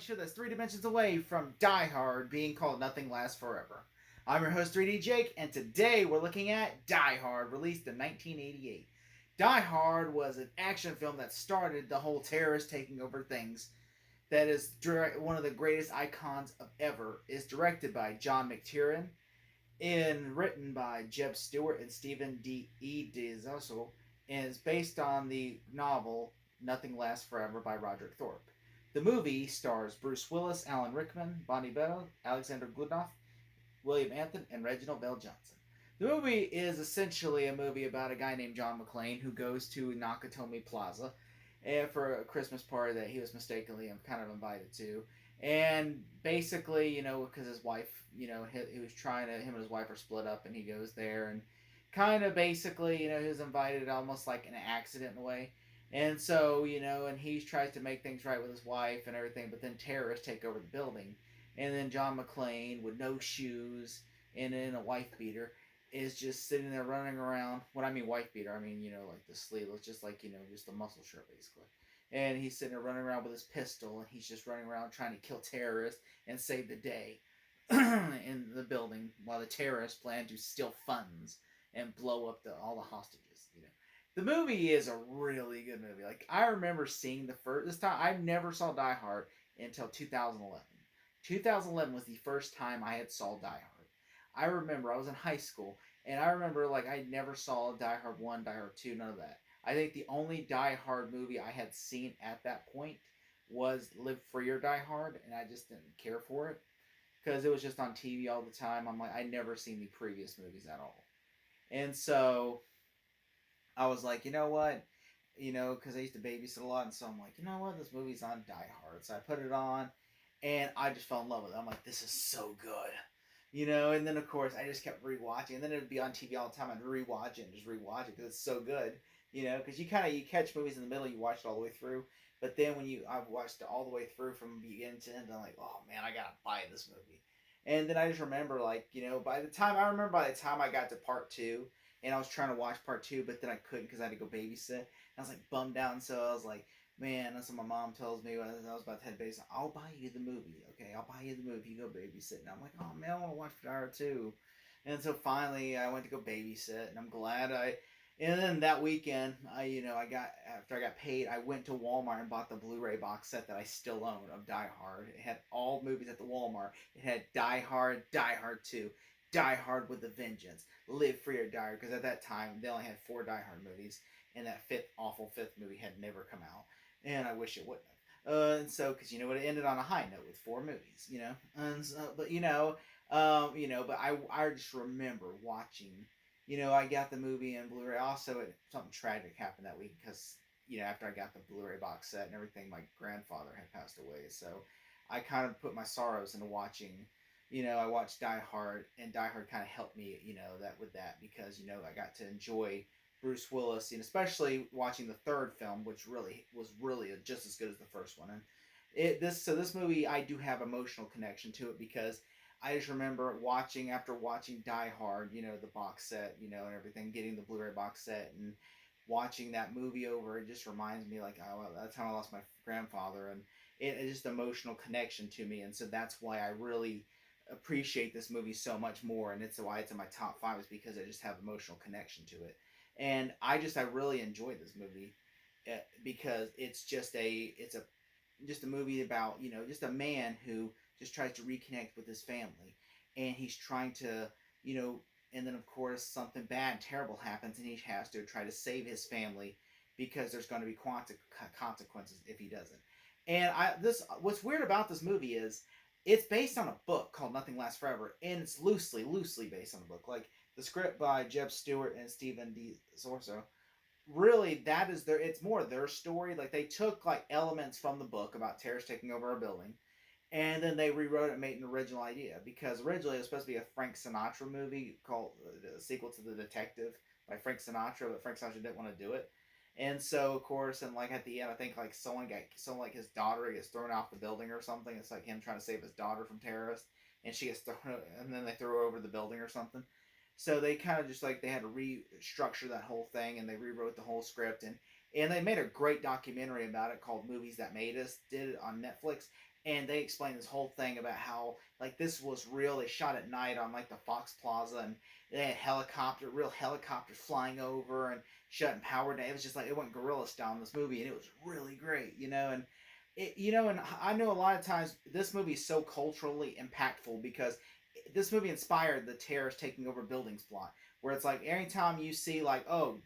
only show that's 3 dimensions away from Die Hard being called Nothing Lasts Forever. I'm your host, 3D Jake, and today we're looking at Die Hard, released in 1988. Die Hard was an action film that started the whole terrorist taking over things. That is one of the greatest icons of ever. Is directed by John McTiernan and written by Jeb Stewart and Stephen D. E. DiZoso, and is based on the novel Nothing Lasts Forever by Roderick Thorpe. The movie stars Bruce Willis, Alan Rickman, Bonnie Bell, Alexander Goodenough, William Anthony, and Reginald Bell Johnson. The movie is essentially a movie about a guy named John McClane who goes to Nakatomi Plaza for a Christmas party that he was mistakenly kind of invited to. And basically, because his wife, he was trying to, him and his wife are split up, and he goes there and kind of basically, he was invited almost like an accident in a way. And so, and he tries to make things right with his wife and everything, but then terrorists take over the building. And then John McClane, with no shoes and in a wife beater, is just sitting there running around. When I mean wife beater, I mean, like the sleeveless, just like, just the muscle shirt, basically. And he's sitting there running around with his pistol, and he's just running around trying to kill terrorists and save the day in the building while the terrorists plan to steal funds and blow up all the hostages. The movie is a really good movie. Like, I remember seeing this time. I never saw Die Hard until 2011. 2011 was the first time I had saw Die Hard. I remember I was in high school, and I remember like I never saw Die Hard 1, Die Hard 2, none of that. I think the only Die Hard movie I had seen at that point was Live Free or Die Hard, and I just didn't care for it because it was just on TV all the time. I'm like, I never seen the previous movies at all. And so I was like, you know what? Because I used to babysit a lot, and so I'm like, you know what? This movie's on Die Hard. So I put it on, and I just fell in love with it. I'm like, this is so good. And then of course I just kept rewatching, and then it'd be on TV all the time. I'd rewatch it and just rewatch it because it's so good. Because you catch movies in the middle, you watch it all the way through. But then when I've watched it all the way through from beginning to end, I'm like, oh man, I gotta buy this movie. And then I just remember, like, by the time I got to part two, and I was trying to watch part two, but then I couldn't because I had to go babysit. And I was like bummed out, so I was like, man, that's what my mom tells me when I was about to head babysit. I'll buy you the movie, okay? I'll buy you the movie. You go babysit. And I'm like, oh man, I want to watch Die Hard too. And so finally, I went to go babysit, and I'm glad I. And then that weekend, after I got paid, I went to Walmart and bought the Blu-ray box set that I still own of Die Hard. It had all movies at the Walmart. It had Die Hard, Die Hard 2, Die Hard with a Vengeance, Live Free or Die Hard, because at that time they only had 4 Die Hard movies, and that awful fifth movie had never come out, and I wish it wouldn't have. And so, because it ended on a high note with 4 movies, and so, but but I just remember watching. I got the movie and Blu-ray. Also, something tragic happened that week because after I got the Blu-ray box set and everything, my grandfather had passed away. So I kind of put my sorrows into watching. I watched Die Hard, and Die Hard kind of helped me, that with that because I got to enjoy Bruce Willis, and especially watching the third film, which really was just as good as the first one. And this movie, I do have emotional connection to it because I just remember after watching Die Hard, the box set, and everything, getting the Blu-ray box set and watching that movie over. It just reminds me like, oh, well, that's how I lost my grandfather, and it's just emotional connection to me, and so that's why I really appreciate this movie so much more, and it's why it's in my top 5 is because I just have emotional connection to it, and I really enjoyed this movie because just a movie about just a man who just tries to reconnect with his family, and he's trying to and then of course something bad and terrible happens, and he has to try to save his family because there's going to be consequences if he doesn't. And what's weird about this movie is it's based on a book called Nothing Lasts Forever, and it's loosely based on a book. Like the script by Jeb Stewart and Stephen D. Sorso, really it's more their story. Like they took like elements from the book about terrorists taking over a building, and then they rewrote it and made an original idea because originally it was supposed to be a Frank Sinatra movie called the sequel to The Detective by Frank Sinatra, but Frank Sinatra didn't want to do it. And so, of course, and like at the end, I think like someone like his daughter gets thrown off the building or something. It's like him trying to save his daughter from terrorists, and she gets thrown, and then they throw her over the building or something. So they kind of just like they had to restructure that whole thing, and they rewrote the whole script, and they made a great documentary about it called Movies That Made Us. Did it on Netflix, and they explain this whole thing about how like this was real. They shot at night on like the Fox Plaza, and they had real helicopters flying over and shutting power down. It was just like it went guerrilla style in this movie, and it was really great, and and I know a lot of times this movie is so culturally impactful because this movie inspired the terrorists taking over buildings plot, where it's like anytime you see like, oh,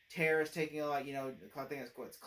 terrorists taking like, I think it's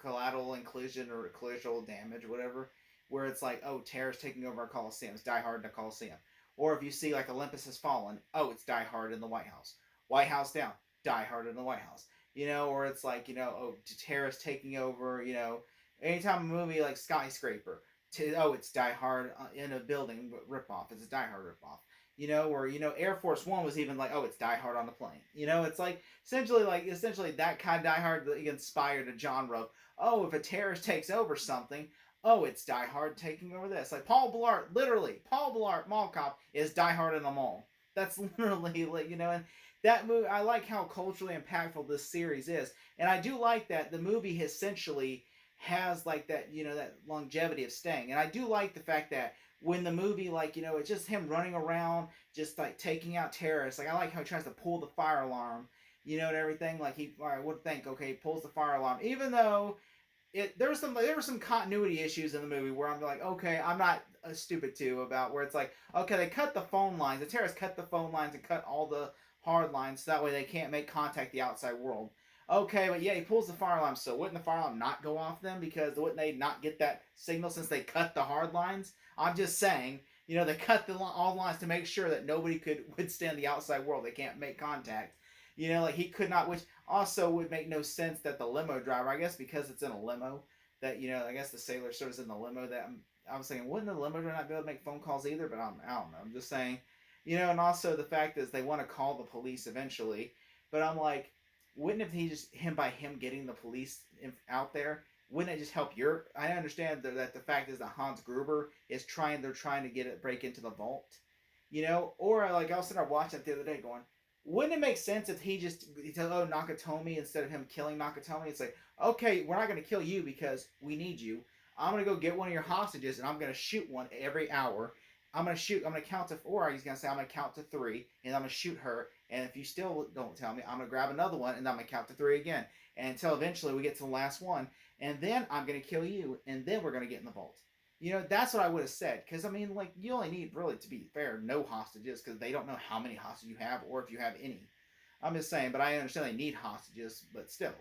collateral inclusion or collateral damage or whatever, where it's like, oh, terrorists taking over a Coliseum, it's Die Hard in a Coliseum. Or if you see like Olympus Has Fallen, oh, it's Die Hard in the White House. White House down, Die Hard in the White House. Or it's like, oh, terrorists taking over, anytime a movie like Skyscraper, it's Die Hard in a building ripoff. It's a Die Hard ripoff. Or Air Force One was even like, oh, it's Die Hard on the plane. It's like essentially that kind of Die Hard that inspired a genre of, oh, if a terrorist takes over something, oh, it's Die Hard taking over this. Like Paul Blart Mall Cop is Die Hard in a mall. That's literally like, and that movie, I like how culturally impactful this series is, and I do like that the movie essentially has like that, that longevity of staying. And I do like the fact that when the movie, like, it's just him running around, just like taking out terrorists. Like, I like how he tries to pull the fire alarm, and everything. Like, I would think, okay, he pulls the fire alarm, even though there were some continuity issues in the movie where I'm like, okay, I'm not stupid too about where it's like, okay, they cut the phone lines, the terrorists cut the phone lines and cut all the hard lines so that way they can't make contact the outside world. Okay, but yeah, he pulls the fire alarm. So wouldn't the fire alarm not go off then? Because wouldn't they not get that signal since they cut the hard lines? I'm just saying, they cut all the lines to make sure that nobody could withstand the outside world. They can't make contact. Like he could not, which also would make no sense that the limo driver, I guess because it's in a limo, that, I guess the sailor service in the limo that I was thinking, wouldn't the limo driver not be able to make phone calls either? But I don't know. I'm just saying, and also the fact is they want to call the police eventually. But I'm like, wouldn't him getting the police out there, wouldn't it just help your? I understand that the fact is that Hans Gruber is they're trying to break into the vault, or like I was sitting there watching it the other day going, wouldn't it make sense if he tells, oh, Nakatomi, instead of him killing Nakatomi, it's like, okay, we're not going to kill you because we need you. I'm going to go get one of your hostages and I'm going to shoot one every hour. I'm going to count to 4. He's going to say, I'm going to count to 3 and I'm going to shoot her. And if you still don't tell me, I'm going to grab another one and I'm going to count to 3 again. And until eventually we get to the last one. And then I'm going to kill you. And then we're going to get in the vault. That's what I would have said. Because, I mean, like, you only need, really, to be fair, no hostages. Because they don't know how many hostages you have or if you have any. I'm just saying, but I understand they need hostages, but still.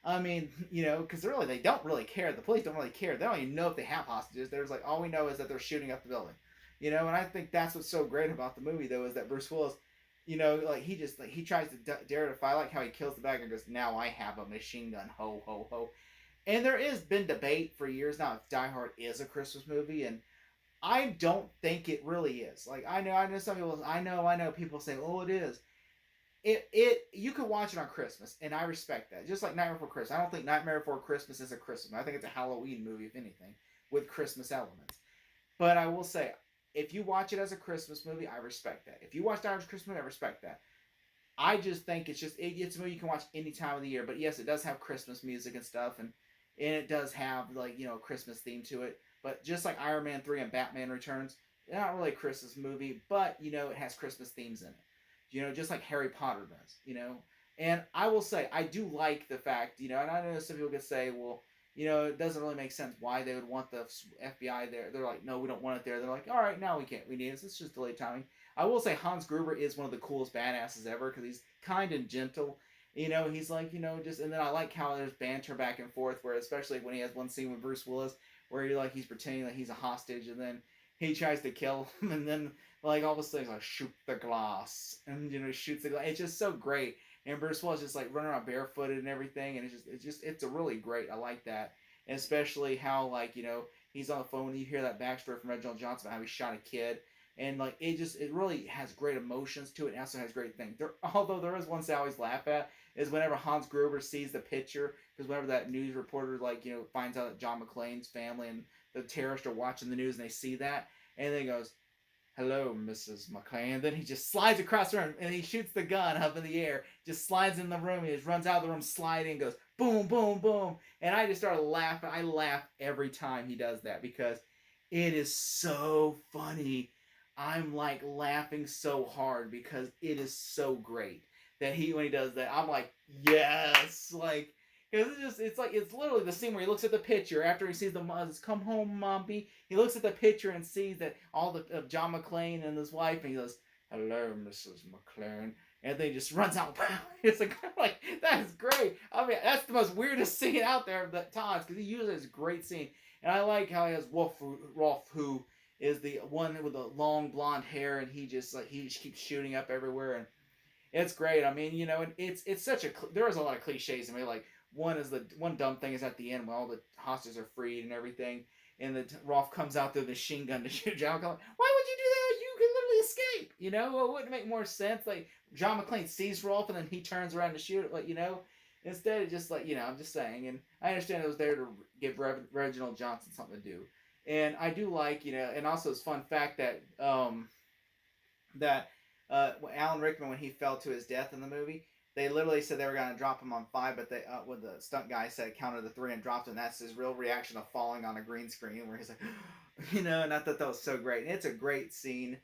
I mean, because really, they don't really care. The police don't really care. They don't even know if they have hostages. There's like, all we know is that they're shooting up the building. And I think that's what's so great about the movie, though, is that Bruce Willis, like, he tries to dare to fight. I like how he kills the bad guy and goes, now I have a machine gun, ho, ho, ho. And there has been debate for years now if Die Hard is a Christmas movie, and I don't think it really is. Like, I know some people, I know people say, oh, it is. You could watch it on Christmas, and I respect that. Just like Nightmare Before Christmas. I don't think Nightmare Before Christmas is a Christmas. I think it's a Halloween movie, if anything, with Christmas elements. But I will say, if you watch it as a Christmas movie, I respect that. If you watch Die Hard as a Christmas movie, I respect that. I just think it's a movie you can watch any time of the year. But yes, it does have Christmas music and stuff, and it does have, like, a Christmas theme to it. But just like Iron Man 3 and Batman Returns, they're not really a Christmas movie, but, it has Christmas themes in it. Just like Harry Potter does, And I will say, I do like the fact, and I know some people could say, well, it doesn't really make sense why they would want the FBI there. They're like, no, we don't want it there. They're like, all right, now we can't. We need it. It's just delayed timing. I will say Hans Gruber is one of the coolest badasses ever because he's kind and gentle. He's like, just, and then I like how there's banter back and forth where, especially when he has one scene with Bruce Willis where he's pretending that he's a hostage and then he tries to kill him and then, like, all of a sudden he's like, shoot the glass. And, shoots the glass. It's just so great. And Bruce Willis just like running around barefooted and everything, and it's a really great. I like that, and especially how, like, he's on the phone and you hear that backstory from Reginald Johnson about how he shot a kid, and like it really has great emotions to it, and also has great things. Although there is one thing I always laugh at is whenever Hans Gruber sees the picture, because whenever that news reporter finds out that John McClane's family and the terrorists are watching the news and they see that, and then he goes, "Hello, Mrs. McClane." And then he just slides across the room and he shoots the gun up in the air, just slides in the room. He just runs out of the room sliding, goes boom, boom, boom. And I just started laughing. I laugh every time he does that because it is so funny. I'm like laughing so hard because it is so great that when he does that, I'm like, yes, like, because it's literally the scene where he looks at the picture after he sees the mothers come home, Mommy. He looks at the picture and sees that all the of John McClane and his wife, and he goes, "Hello, Mrs. McClane," and then he just runs out. It's like that is great. I mean, that's the most weirdest scene out there of that times because he usually has a great scene, and I like how he has Rolf, who is the one with the long blonde hair, and he just keeps shooting up everywhere, and it's great. I mean, and it's such a there is a lot of cliches. I mean, like one dumb thing is at the end when all the hostages are freed and everything, and Rolf comes out with a machine gun to shoot John McClane. Why would you do that? You can literally escape. Well, it wouldn't make more sense. Like John McClane sees Rolf and then he turns around to shoot it. Like instead of just I'm just saying. And I understand it was there to give Reginald Johnson something to do. And I do like and also it's a fun fact that Alan Rickman, when he fell to his death in the movie, they literally said they were going to drop him on 5, but they when the stunt guy said counted to 3 and dropped him, that's his real reaction of falling on a green screen where he's like, and I thought that was so great. And it's a great scene,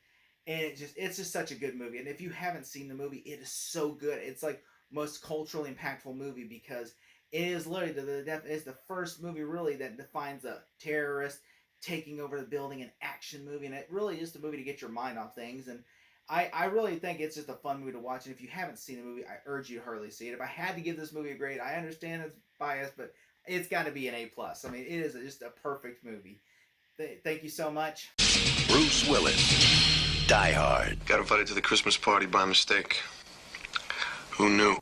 and it's just such a good movie. And if you haven't seen the movie, it is so good. It's like most culturally impactful movie because it is literally it's the first movie really that defines a terrorist taking over the building, an action movie, and it really is the movie to get your mind off things. And I really think it's just a fun movie to watch, and if you haven't seen the movie, I urge you to hurriedly see it. If I had to give this movie a grade, I understand it's biased, but it's got to be an A+. I mean, it is just a perfect movie. Thank you so much. Bruce Willis, Die Hard. Got invited to the Christmas party by mistake. Who knew?